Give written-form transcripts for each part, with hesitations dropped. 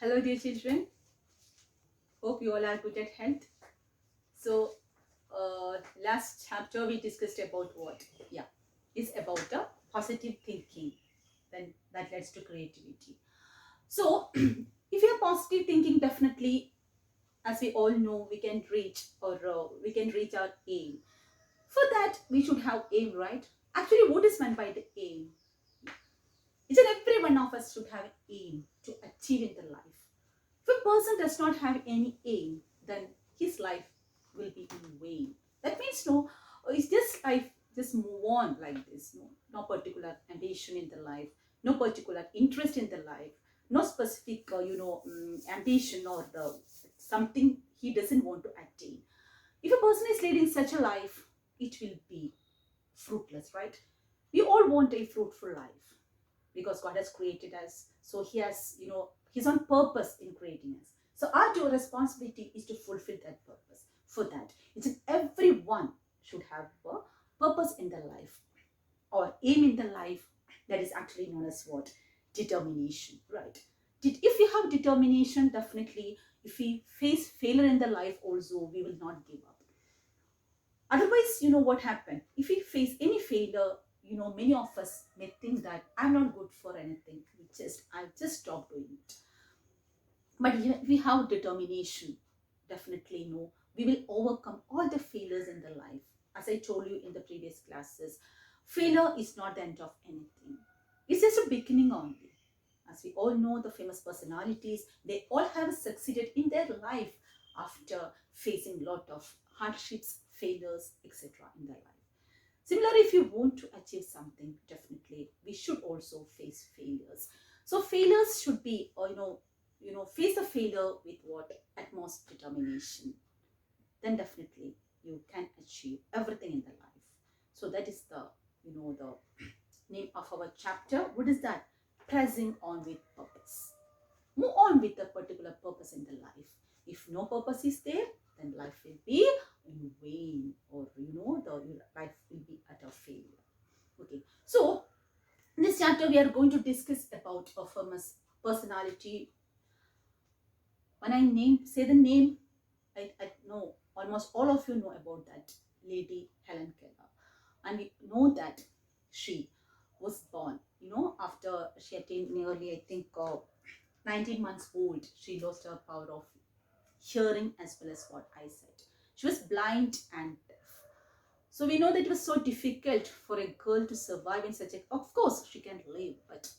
Hello, dear children. Hope you all are good at health. So, last chapter we discussed about what? Yeah, it's about the positive thinking. Then that leads to creativity. So, if you have positive thinking, definitely, as we all know, we can reach our aim. For that, we should have aim, right? Actually, what is meant by the aim? Each and every one of us should have aim to achieve in the life. If a person does not have any aim, then his life will be in vain. That means no, it's just life, just move on like this. No particular ambition in the life, no particular interest in the life, no specific, ambition or the something he doesn't want to attain. If a person is leading such a life, it will be fruitless, right? We all want a fruitful life because God has created us. So He has, He's on purpose in creating us. So our responsibility is to fulfill that purpose. For that, it's everyone should have a purpose in their life or aim in the life. That is actually known as what? Determination, right? If we have determination, definitely, if we face failure in the life also, we will not give up. Otherwise, you know what happened? If we face any failure, many of us may think that I'm not good for anything. I just stop doing it. But if we have determination, definitely no, we will overcome all the failures in the life. As I told you in the previous classes, failure is not the end of anything. It's just a beginning only. As we all know, the famous personalities, they all have succeeded in their life after facing a lot of hardships, failures, etc. in their life. Similarly, if you want to achieve something, definitely we should also face failures. So failures should be, face the failure with what? Utmost determination. Then definitely you can achieve everything in the life. So that is the name of our chapter. What is that? Pressing on with purpose. Move on with a particular purpose in the life. If no purpose is there, then life will be in vain, or the life will be utter failure. Okay, so in this chapter we are going to discuss about a famous personality. When I say the name, I know almost all of you know about that lady Helen Keller, and we know that she was born, after she attained nearly, I think, 19 months old. She lost her power of hearing as well as what eyesight. She was blind and deaf. So we know that it was so difficult for a girl to survive in such a. Of course, she can live, but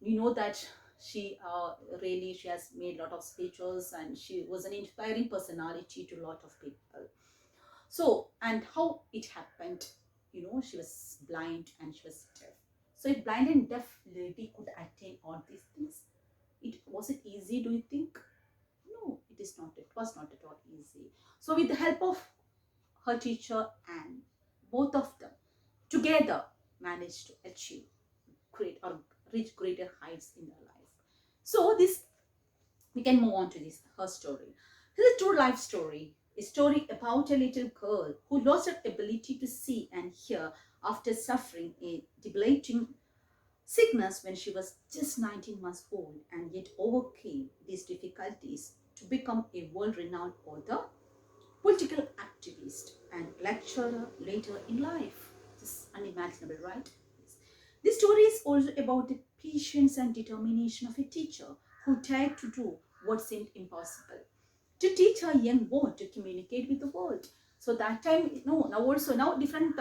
we know that she has made a lot of speeches and she was an inspiring personality to a lot of people. So, and how it happened, she was blind and she was deaf. So if blind and deaf lady could attain all these things, was it easy, do you think? No, it is not. It was not at all easy. So with the help of her teacher and both of them together managed to achieve great or reach greater heights in their life. So this, we can move on to this her story. This is a true life story. A story about a little girl who lost her ability to see and hear after suffering a debilitating sickness when she was just 19 months old, and yet overcame these difficulties to become a world-renowned author, political activist, and lecturer later in life. Just unimaginable, right? Yes. This story is also about the patience and determination of a teacher who dared to do what seemed impossible, to teach her young boy to communicate with the world. So that time, no, now different,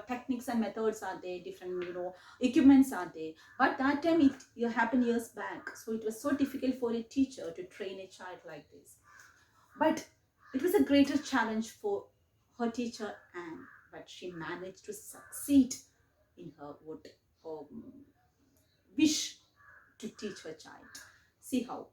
techniques and methods are there, different, equipments are there. But that time it happened years back. So it was so difficult for a teacher to train a child like this. But it was a greater challenge for her teacher, and but she managed to succeed in her wish to teach her child. See how.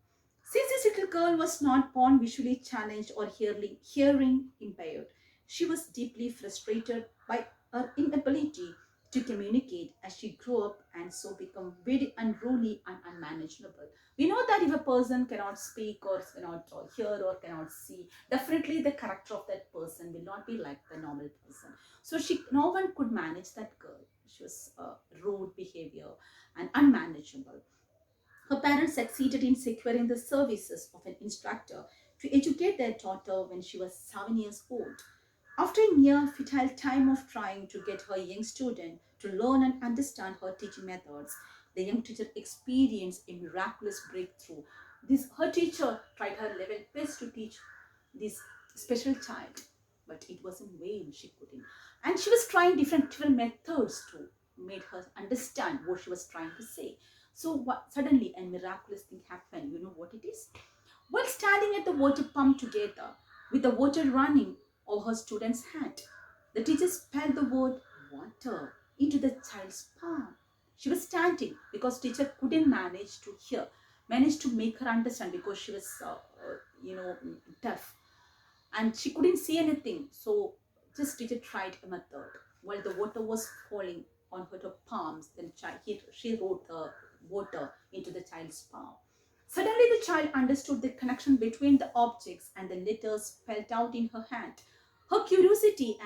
Since this little girl was not born visually challenged or hearing impaired, she was deeply frustrated by her inability to communicate as she grew up, and so become very unruly and unmanageable. We know that if a person cannot speak or cannot hear or cannot see, definitely the character of that person will not be like the normal person. So no one could manage that girl. She was rude behavior and unmanageable. Her parents succeeded in securing the services of an instructor to educate their daughter when she was 7 years old. After a near futile time of trying to get her young student to learn and understand her teaching methods, the young teacher experienced a miraculous breakthrough. Her teacher tried her level best to teach this special child, but it was in vain. She couldn't, and she was trying different methods to make her understand what she was trying to say. So suddenly a miraculous thing happened. You know what it is? While standing at the water pump together, with the water running over her student's hand, the teacher spelled the word water into the child's palm. She was standing because teacher couldn't manage to make her understand because she was, deaf, and she couldn't see anything. So just teacher tried a method. While the water was falling on her palms, then she wrote the water into the child's palm. Suddenly the child understood the connection between the objects and the letters spelled out in her hand. Her curiosity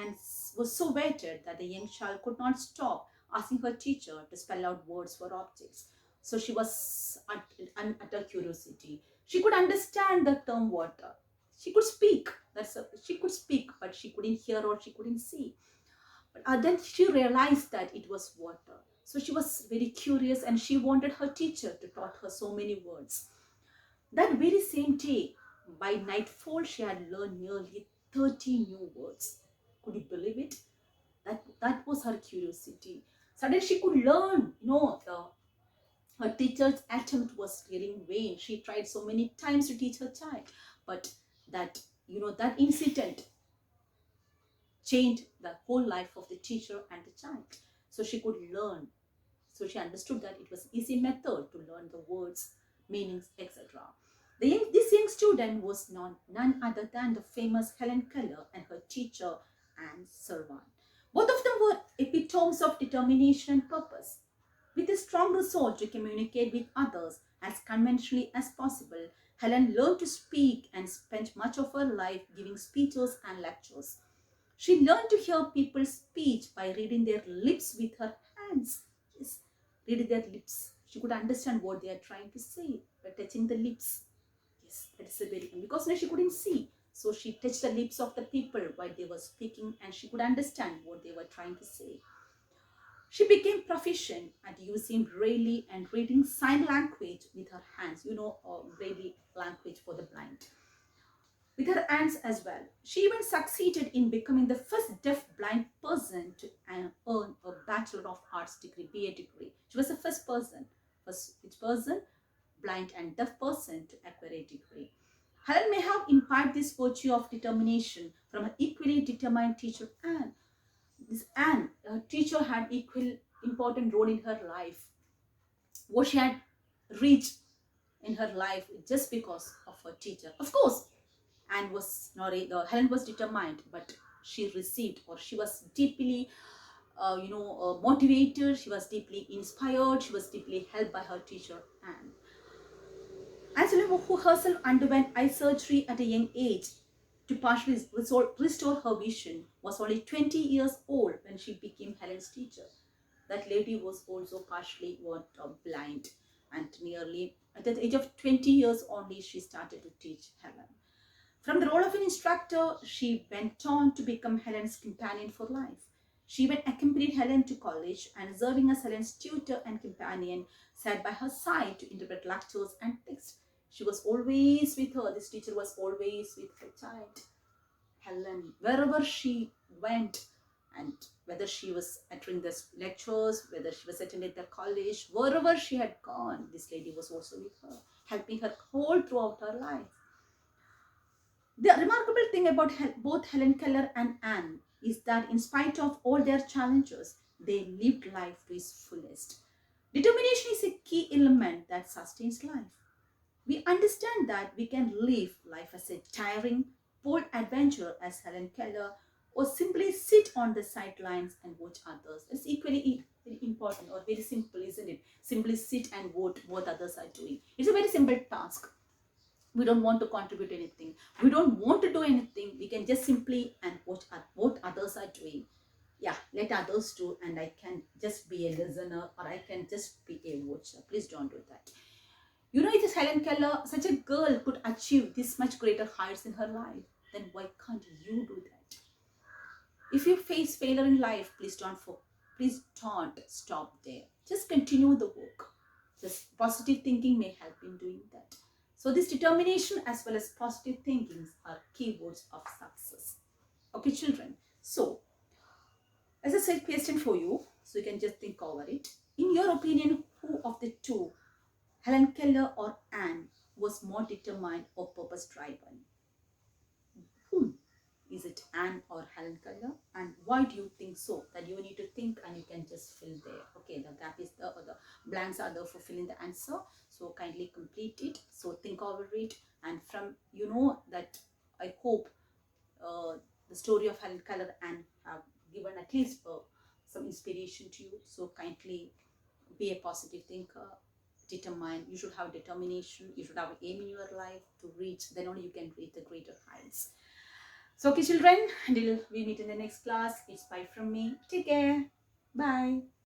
was so whetted that the young child could not stop asking her teacher to spell out words for objects. So she was at utter curiosity. She could understand the term water. She could speak. She could speak, but she couldn't hear or she couldn't see. But then she realized that it was water. So she was very curious and she wanted her teacher to taught her so many words. That very same day, by nightfall, she had learned nearly 30 new words. Could you believe it? That was her curiosity. Suddenly she could learn. Her teacher's attempt was really in vain. She tried so many times to teach her child, but that incident changed the whole life of the teacher and the child. So she could learn. So she understood that it was easy method to learn the words, meanings, etc. This young student was none other than the famous Helen Keller and her teacher Anne Servan. Both of them were epitomes of determination and purpose. With a strong resolve to communicate with others as conventionally as possible, Helen learned to speak and spent much of her life giving speeches and lectures. She learned to hear people's speech by reading their lips with her hands. Yes, reading their lips. She could understand what they are trying to say by touching the lips. Yes, that is a very because now she couldn't see. So she touched the lips of the people while they were speaking and she could understand what they were trying to say. She became proficient at using Braille and reading sign language with her hands, Braille language for the blind. With her hands as well. She even succeeded in becoming the first deaf-blind person to earn a Bachelor of Arts degree, BA degree. She was the first which person, blind and deaf person to acquire a degree. Helen may have imbibed this virtue of determination from her equally determined teacher Anne. This Anne, her teacher had equal important role in her life. What she had reached in her life just because of her teacher. Of course, and was not Helen was determined, but she received or she was deeply, motivated. She was deeply inspired. She was deeply helped by her teacher Anne. Angela, who herself underwent eye surgery at a young age to partially restore her vision, was only 20 years old when she became Helen's teacher. That lady was also partially blind, and nearly at the age of 20 years only she started to teach Helen. From the role of an instructor, she went on to become Helen's companion for life. She even accompanied Helen to college and, serving as Helen's tutor and companion, sat by her side to interpret lectures and texts. She was always with her. This teacher was always with her child, Helen, wherever she went, and whether she was attending the lectures, whether she was attending the college, wherever she had gone, this lady was also with her, helping her whole throughout her life. The remarkable thing about both Helen Keller and Anne is that in spite of all their challenges, they lived life to its fullest. Determination is a key element that sustains life. We understand that we can live life as a tiring, bold adventure as Helen Keller, or simply sit on the sidelines and watch others. It's equally very important or very simple, isn't it? Simply sit and watch what others are doing. It's a very simple task. We don't want to contribute anything. We don't want to do anything. We can just simply and watch what others are doing. Yeah, let others do, and I can just be a listener or I can just be a watcher. Please don't do that. You know, if Helen Keller, such a girl, could achieve this much greater heights in her life, then why can't you do that? If you face failure in life, please don't stop there. Just continue the work. Just positive thinking may help in doing that. So this determination as well as positive thinking are keywords of success. Okay, children. So as a set question for you, so you can just think over it. In your opinion, who of the two, Helen Keller or Anne, was more determined or purpose driven? Whom? Is it Anne or Helen Keller? And why do you think so? That you need to think and you can just fill there. Okay, the gap is there, or the blanks are there for filling the answer. So kindly complete it. So think over it. And from, you know, that I hope the story of Helen Keller and have given at least some inspiration to you. So kindly be a positive thinker, determine. You should have determination. You should have an aim in your life to reach. Then only you can reach the greater heights. So, okay, children, until we meet in the next class, it's bye from me. Take care. Bye.